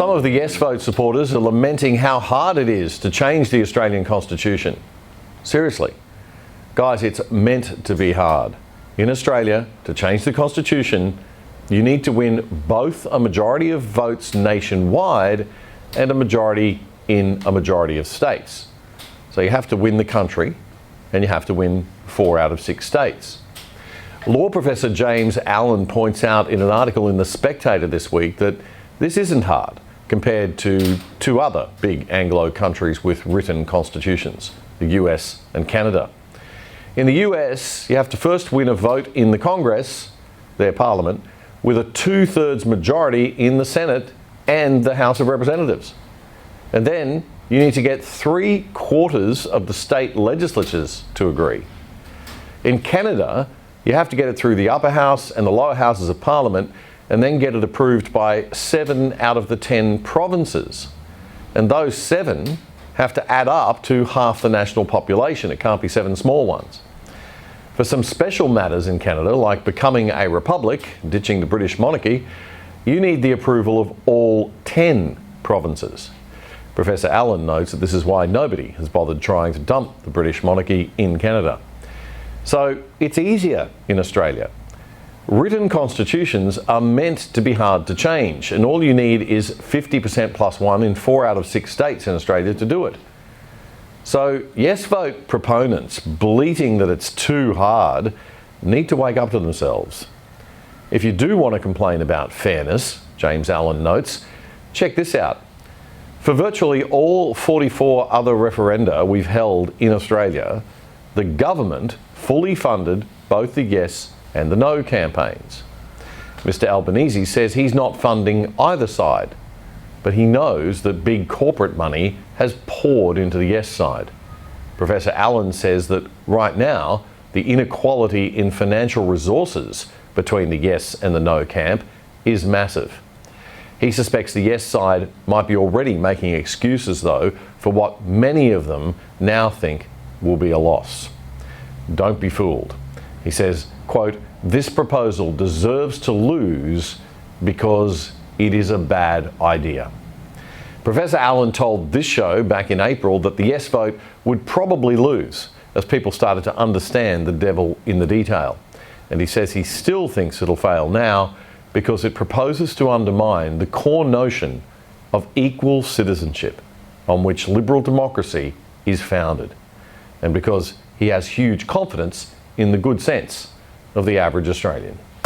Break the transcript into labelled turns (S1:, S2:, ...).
S1: Some of the yes vote supporters are lamenting how hard it is to change the Australian Constitution. Seriously. Guys, it's meant to be hard. In Australia, to change the Constitution, you need to win both a majority of votes nationwide and a majority in a majority of states. So you have to win the country and you have to win 4 out of 6 states. Law professor James Allen points out in an article in The Spectator this week that this isn't hard compared to 2 other big Anglo countries with written constitutions, the US and Canada. In the US, you have to first win a vote in the Congress, their parliament, with a 2/3 majority in the Senate and the House of Representatives. And then you need to get 3/4 of the state legislatures to agree. In Canada, you have to get it through the upper house and the lower houses of parliament and then get it approved by 7 out of the 10 provinces. And those 7 have to add up to half the national population. It can't be 7 small ones. For some special matters in Canada, like becoming a republic, ditching the British monarchy, you need the approval of all 10 provinces. Professor Allen notes that this is why nobody has bothered trying to dump the British monarchy in Canada. So it's easier in Australia. Written constitutions are meant to be hard to change, and all you need is 50% plus 1 in 4 out of 6 states in Australia to do it. So yes vote proponents bleating that it's too hard need to wake up to themselves. If you do want to complain about fairness, James Allen notes, check this out. For virtually all 44 other referenda we've held in Australia, the government fully funded both the yes and the no campaigns. Mr. Albanese says he's not funding either side, but he knows that big corporate money has poured into the yes side. Professor Allen says that right now, the inequality in financial resources between the yes and the no camp is massive. He suspects the yes side might be already making excuses, though, for what many of them now think will be a loss. Don't be fooled. He says, quote, "This proposal deserves to lose because it is a bad idea." Professor Allen told this show back in April that the yes vote would probably lose as people started to understand the devil in the detail. And he says he still thinks it'll fail now because it proposes to undermine the core notion of equal citizenship on which liberal democracy is founded, and because he has huge confidence in the good sense of the average Australian.